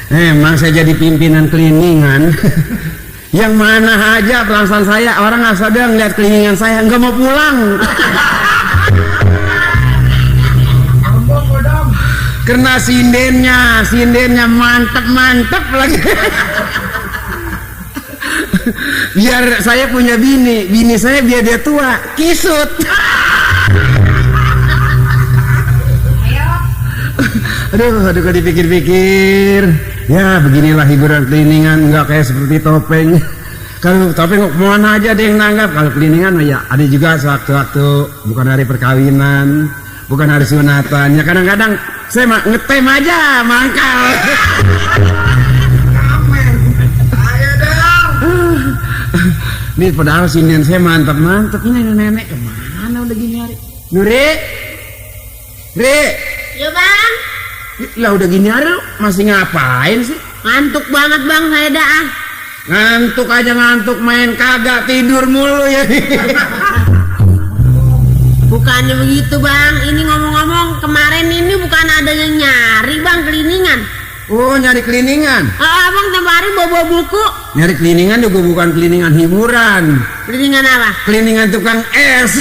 Emang saya jadi pimpinan cleaningan. Yang mana aja perasaan saya, orang asal dia ngeliat cleaningan saya nggak mau pulang. Karena sindennya mantep lagi. Biar saya punya bini saya biar dia tua, kisut. Aduh kalau dipikir-pikir, ya beginilah hiburan cleaningan, nggak kayak seperti topeng. Kalau topeng mana aja ada yang nanggap, kalau cleaningan ya ada juga sewaktu-waktu, bukan hari perkawinan, bukan hari sunatan, ya kadang-kadang saya ngetem aja mangkal. Ini padahal sinden saya mantap. Ini nenek kemana udah gini hari? Nuri, Ya bang. Lah udah gini hari lu masih ngapain sih? Ngantuk banget bang saya dah. Ngantuk aja ngantuk, main kagak tidur mulu ya. Bukannya begitu bang, ini ngomong-ngomong kemarin ini bukan ada yang nyari bang cleaningan. Oh nyari cleaningan? Abang tiap hari bawa buku. Nyari cleaningan juga bukan cleaningan hiburan. Cleaningan apa? Cleaningan tukang es.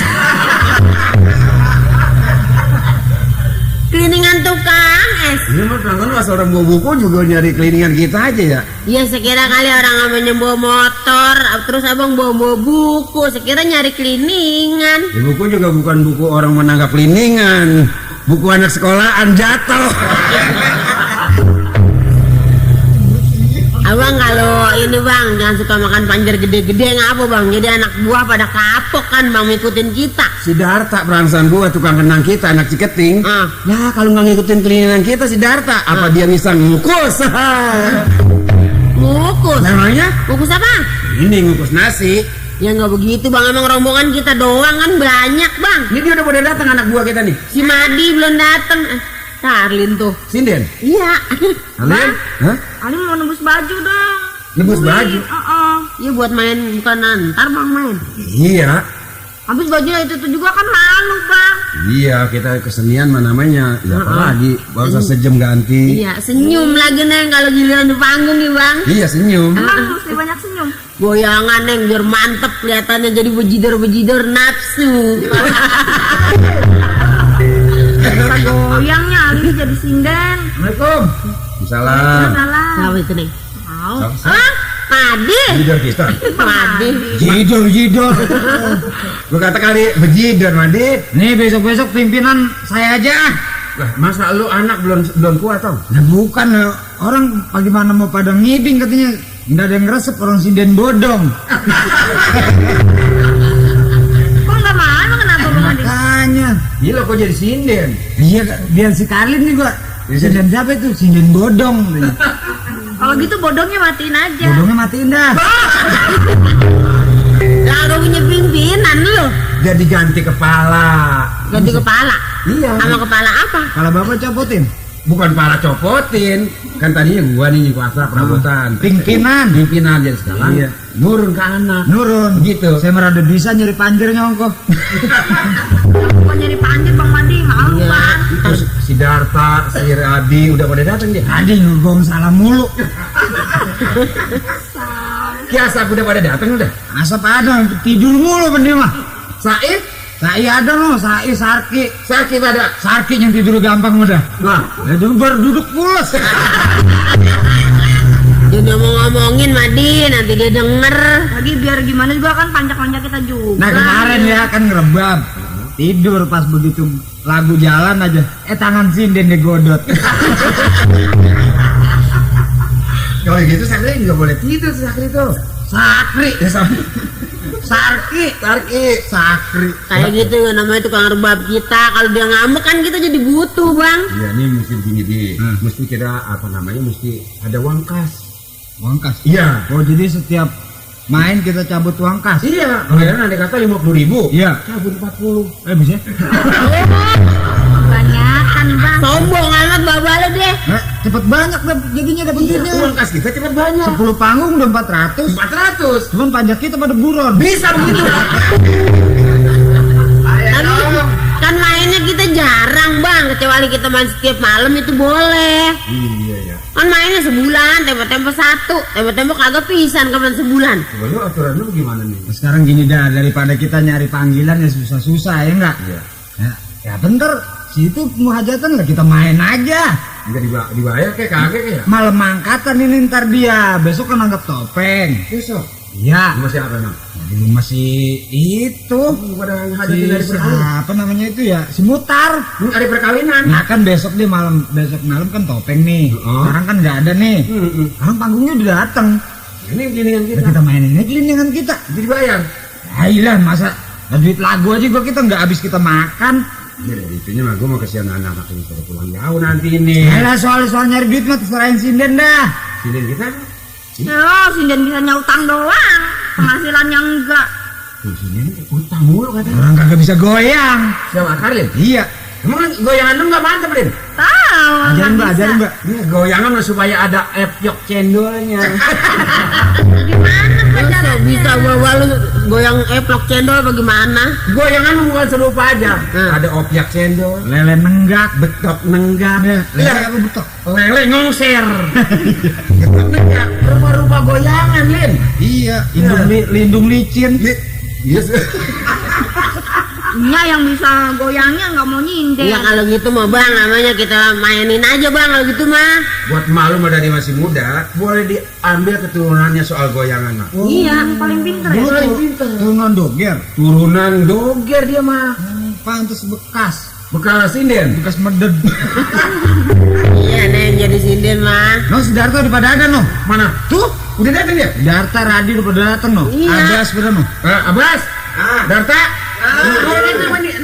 Cleaningan tukang es. Ini mah kan pas orang bawa buku juga nyari cleaningan kita aja ya. Iya sekira kali orang namanya bawa motor, terus abang bawa buku, sekira nyari cleaningan. Ya, buku juga bukan buku orang menanggap cleaningan, buku anak sekolahan jatuh. Abang kalau ini bang jangan suka makan panjer gede-gede ngapa bang? Jadi anak buah pada kapok kan bang ngikutin kita. Si Darta perasaan gua tukang kenang kita anak Ciketing. Ya kalau nggak ngikutin cleaningan kita si Darta, apa dia bisa ngukus? Ngukus? Namanya? Ngukus apa? Ini ngukus nasi. Ya nggak begitu bang, emang rombongan kita doang kan banyak bang. Ini dia udah pada datang anak buah kita nih. Si Madi belum datang. Arlin tuh. Sinden? Iya. Alin? Hah? Alin mau nebus baju dong. Nebus baju? Iya buat main, bukan ntar bang main. Iya. Habis bajunya itu juga kan lalu bang. Iya kita kesenian mah namanya. Ya apalagi baru sejam ganti. Iya senyum lagi neng kalau giliran di panggung nih bang. Iya senyum. Emang mesti banyak senyum. Goyangan neng biar mantep kelihatannya jadi bejidor nafsu. Goyangnya Alin jadi sinden. Assalamualaikum. Salam. Siapa itu neng? Madi. Jidor kita. Madi. Jidor. Gua kata kali bejidor Madi. Nih besok pimpinan saya aja. Lah masa lu anak belum kuat tau? Nah bukan, orang bagaimana mau pada ngibing katanya. Nggak ada yang ngeresep orang sinden bodong. Kok nggak mau? Emang kenapa bang Adi? Makanya. Gila kok jadi sinden? Iya biar si Karlin nih gua. Sinden siapa itu? Sinden bodong. Kalau gitu bodongnya matiin aja. Bodongnya matiin dah. Lah udah punya pimpinan lu. Jadi ganti kepala. Ganti kepala. Iya. Sama kepala apa? Kalau bapak copotin. Bukan para copotin. Kan tadinya gua nih kuasa perabotan. Pimpinan Jadi sekarang Iya. nurun ke anak. Nurun. Gitu. Saya merada bisa nyari panjernya ongkoh. Bukan nyari panjer bang Madi, malu Iya. bang. Terus si Darta, si Adi udah pada datang dia. Tadi ngegong salam mulu. Kiasa udah pada datang udah. Asap ada tidur mulu bener mah. Said, Saya ada loh, saya Sarki. sakit pada. Sarki yang tidur gampang udah. Nah, Itu baru duduk pulas. Dia ngomongin Madi, nanti dia denger. Lagi biar gimana juga kan panjang-panjang kita juga. Nah kemarin ya kan ngerebam. Tidur pas begitu lagu jalan aja. Tangan sinden digodot. kalau gitu Sakri juga boleh tidur Sakri tuh. Sakri. Sarki. Kayak gitu namanya tukang rebab kita. Kalau dia ngambek kan kita jadi butuh bang. Iya, ini mesti begini di. Mesti kita apa namanya? Mesti ada uang kas. Uang kas. Iya. Oh jadi setiap main kita cabut uang kas. Iya. Kemarin ada kata 50.000. Iya. Cabut 40. Bisa? Banyakan bang. Sombong amat bawa lu deh. Cepet banyak jadinya dapat duitnya. Uang kas kita cepat banyak. 10 panggung udah 400. 400. Cuman pajak kita pada buron. Bisa begitu. Tapi kan mainnya kita jarang bang. Kecuali kita main setiap malam itu boleh. Iya ya. Kan mainnya sebulan, tempo-tempo satu, tempo-tempo kagak pisan kapan sebulan. Coba lu aturan lu gimana nih? Sekarang gini dah, daripada kita nyari panggilan ya susah-susah ya enggak? Iya. Ya bentar, situ mau hajatan lah kita main aja. Enggak dibayar kayak kagak ya? Malam angkatan ini ntar dia, besok kan anggap topeng. Besok. Iya. Masih apa emang? Jadi masih itu. Pada hadapi dari perkawinan. Apa namanya itu ya? Si Mutar. Hari perkawinan. Nah kan besok malam kan topeng nih. Sekarang kan nggak ada nih. Sekarang panggungnya udah datang. Ini giliran kita. Kita mainin aja gelingan kita. Dibayar. Ayolah masa duit lagu aja gua kita nggak habis kita makan. Ya dari itunya mah gue mau kesian anak-anak ini pada pulang jauh nanti ini. Ayolah soal nyari duit mah serahin sinden dah. Sinden kita. Ya, sinden bisa nyautang doang, penghasilannya enggak. Tuh sinden utang mulu katanya. Orang kagak bisa goyang. Siapa Karlin? Iya. Emang goyangan lu nggak mantep, Lin? Tahu. Ajarin mbak. Ini goyangan mah supaya ada epyok cendolnya. Masa bisa bawa lu goyang eplok cendol bagaimana? Goyangan bukan serupa aja. Ada opyak cendol, Lele nenggak. betok nenggak, Lele apa betok? lele ngongser. Betok nenggak, rupa-rupa goyangan, Lin. Iya. Lindung licin. Yes. Nya yang bisa goyangnya nggak mau nyindir. Ya kalau gitu mah bang, namanya kita mainin aja bang kalau gitu mah. Buat malu mah dari masih muda, boleh diambil keturunannya soal goyangan mah. Iya, paling pinter ya. Paling pinter. Turunan doger. Turunan doger dia mah. Pantes bekas. Bekas sinden. Bekas meded. Iya neng jadi sinden mah. No, si Darto udah pada ada no. Mana? Tuh, udah datang ya? Darta Radi udah pada datang no. Iya. Adas pada no. Abas, Darta,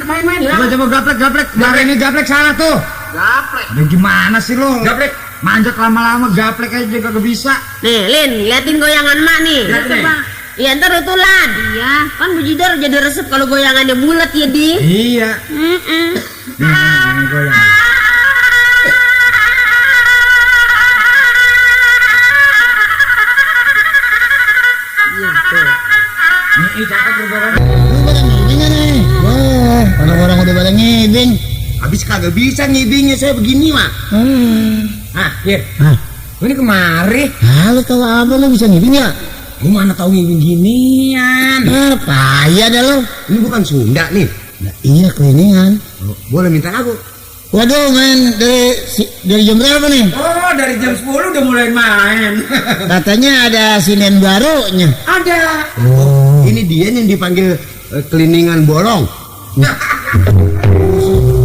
main-main ya. Coba gaplek. Bareng ini gaplek salah tuh. Gaplek. Udah gimana sih lo? Gaplek. Manjak lama-lama gaplek aja juga kagak bisa. Nih Lin, liatin goyangan mak nih. Liatin, Nih. Iya ntar utulan. Iya, kan bujidor jadi resep kalau goyangannya bulat ya di. Iya. Nih, goyang. Nih, cakep bergoyang. Wah, orang-orang udah pada ngibing. Habis kagak bisa ngibingnya saya begini mah. Kir. Hah? Ini kemari. Lu tahu apa lu bisa ngibing ya? Lu mana tahu ngibing ginian? Payah dah lu. Ini bukan Sunda nih. Nah, iya keliningan. Boleh minta aku? Waduh, main dari jam berapa nih? Oh, dari jam 10 udah mulai main. Katanya ada sinen barunya. Ada. Oh. Ini dia yang dipanggil keliningan bolong.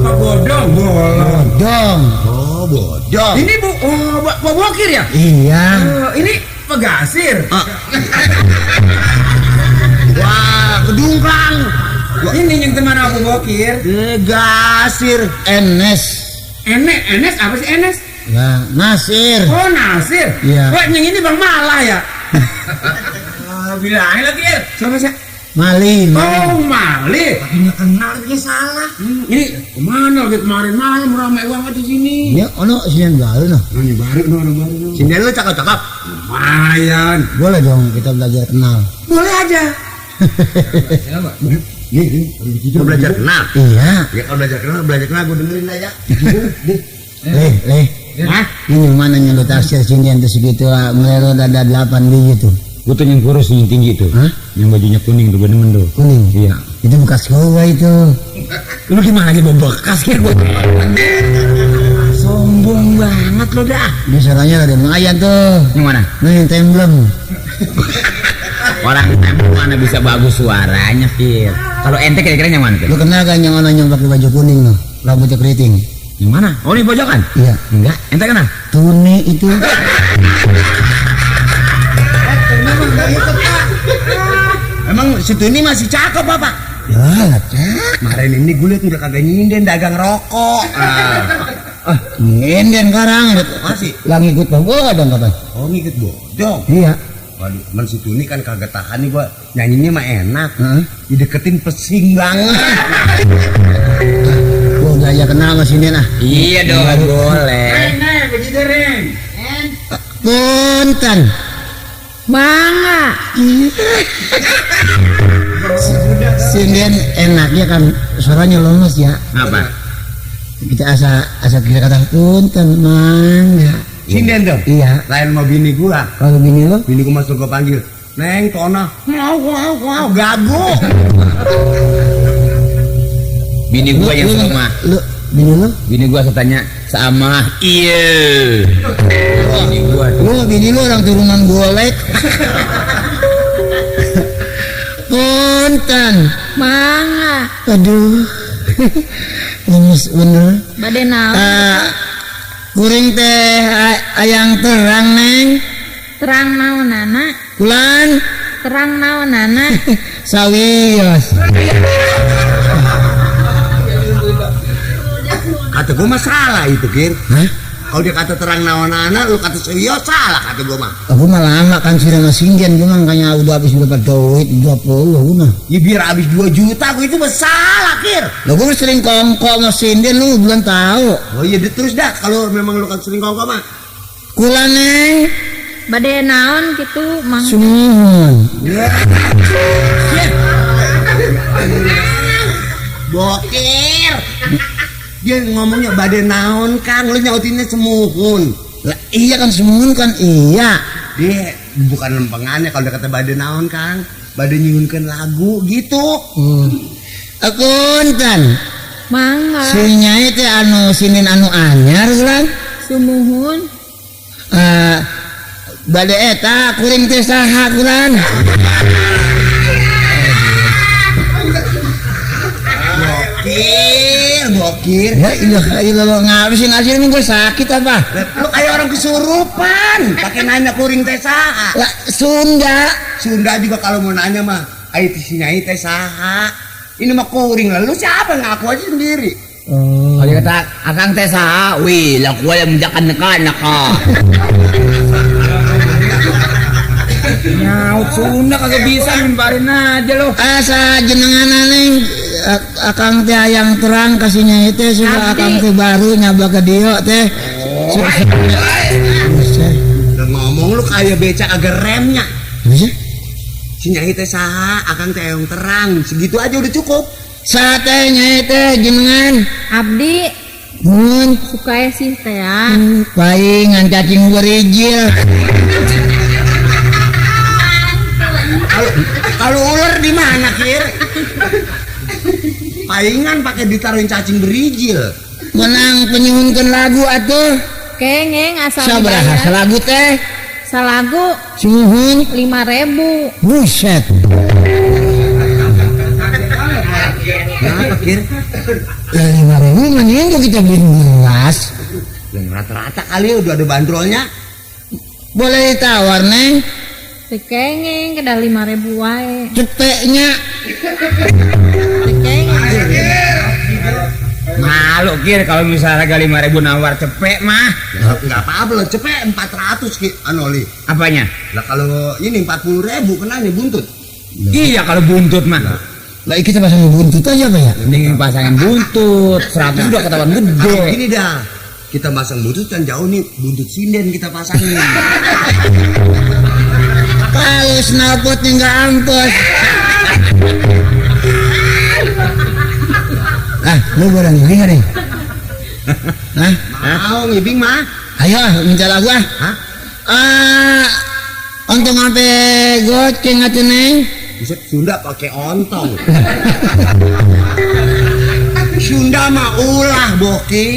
Bodong. Bodong. Oh, bodong. Ini Bu Bokir ya? Iya. Ini pegasir. Wah, kedungklang. Ini yang teman Abu Bokir. Gasir. Enes. Enes apa sih Enes? Ya, Nasir. Oh, Nasir. Iya. Wah, yang ini Bang Malah ya? Bilangin lagi ya. Siapa sih? Mali. Oh, Mali. Tapi nggak kenal dia salah. Ini kemana lagi kemarin malam ramai banget di sini. Ya, ono sinen baru noh. Ini baru orang baru. Sinen lu cakep-cakep. Lumayan. Boleh dong kita belajar kenal. Boleh aja. Nih, kita belajar kenal. Iya. Ya kalau belajar kenal gue dengerin aja. Leh. Hah? Ini mana yang lu taksir sini yang segitu melero ada 8 biji tuh. Gue tuh yang kurus yang tinggi tuh. Hah? Yang bajunya kuning tuh bener tuh. Kuning. Iya. Itu bekas gua itu. Lu gimana lagi bekas kayak gue? Sombong banget lo dah. Ini suaranya ada lumayan tuh. Yang mana? Nih temblem. Orang tempo mana bisa bagus suaranya, Fir. Kalau ente kira-kira yang mana tuh? Lu kenal kan yang ono yang pakai baju kuning loh, rambutnya keriting. Yang mana? Oh, ini pojokan? Iya. Enggak, ente kenal? Tuni itu. Emang si Tuni masih cakep apa? Ya, cak. Kemarin ini gue liat udah kagak nyinden dagang rokok. Nyinden sekarang. Masih? Lah ngikut Bang Bodong kapan? Oh, ngikut bodong. Iya. Waduh, teman si Tuni kan kagak tahan nih gua nyanyinya mah enak. Heeh. Dideketin pesing banget. Gua udah ya kenal sama sini nah. Iya dong, boleh. Begitu Ring. Punten. Bangga. Sinden enaknya kan suaranya lemes ya. Apa? Kita asa kita kata punten mangga. Sinden tuh. Iya. Lain sama bini gua. Kalau bini lo? Bini gua masuk gua panggil. Neng, Tona. Wow, gagu. Bini gua yang sama. Lu bini lo? Bini gua tanya sama. Iya. Bini gua. Bini lo orang turunan golek. Punten. Mangga. Aduh. Lemes bener. Bade naon? Kuring teh ayang terang neng. Terang naonana? Kulan Terang naonana? sawios. Kata gua mah salah itu, Kir. Hah? Kalau dia kata terang naon-naon, lu kata serius salah kata gua mah. Aku mah lama kan sudah ngasinggen, gua mah kayaknya udah habis berapa duit 20 gua mah. Ya biar habis 2 juta gua itu mah salah, Kir. Lah gua sering kongko ngasinden lu belum tahu. Oh iya terus dah kalau memang lu kan sering kongko mah. Kulan neng. Bade naon gitu mang? Sumun. Bokir. Dia ngomongnya bade naon Kang, lu nyautinnya semuhun. Lah iya kan sumun kan iya. Dia bukan lempengannya kalau dia kata bade naon Kang. Bade nyuhunkeun lagu gitu. Aku enten. Mangga. Si nyai teh anu sinin anu anyar kan. Sumuhun. Bade eta kuring teh saha kulan. Bokir. Ya ilah ngabisin aja nih gue sakit apa? Lu kayak orang kesurupan, pakai nanya kuring teh saha. Lah Sunda. Sunda juga kalau mau nanya mah, ai si nyai teh saha. Ini mah kuring lah, lu siapa ngaku aja sendiri. Oh. Kalau kata akang teh saha, wih, lah gua yang menjakan anak Nyaut Sunda kagak bisa mimbarin aja lo. Asa jenengan neng akang teh yang terang kasihnya itu sudah akang teh baru nyaba ke dia teh. Udah ngomong lu kayak beca agak remnya. Bisa? Si nyai teh saha, akang teh yang terang, segitu aja udah cukup. Satenya itu jenengan. Abdi Mun suka sih teh ya. paingan cacing berijil. Kalau ular di mana, Kir? Paingan pakai ditaruhin cacing berijil. Menang penyuhunkeun lagu atuh. Kengeng asal Sabaraha dibayar. salagu teh? Salagu Suhun 5.000. buset. Kenapa, Kir? 5.000 mending kok kita beli gelas. Yang rata-rata kali udah ada bandrolnya. Boleh ditawar neng? Tekengeng kedah 5.000 wae. Cepeknya. Tekengeng. Malu Kir kalau misalnya harga 5.000 nawar cepek mah. Enggak apa-apa loh, cepet 400 Ki anoli. Apanya? Lah kalau ini 40.000 kenanya buntut. Iya kalau buntut mah. Lah kita pasang buntut aja Pak ya? Mending pasangin buntut, 100 udah ketahuan Atau gede. gini dah, kita masang buntut kan jauh nih, buntut sinden kita pasangin. Kalau snapotnya nggak ampus. Lu barang ini nggak nih? Mau ngibing mah? Ayo minta lagu ah. Hah? Untuk ngape goceng atuh neng? Bisa Sunda pakai ontong. Sunda mah ulah bokir.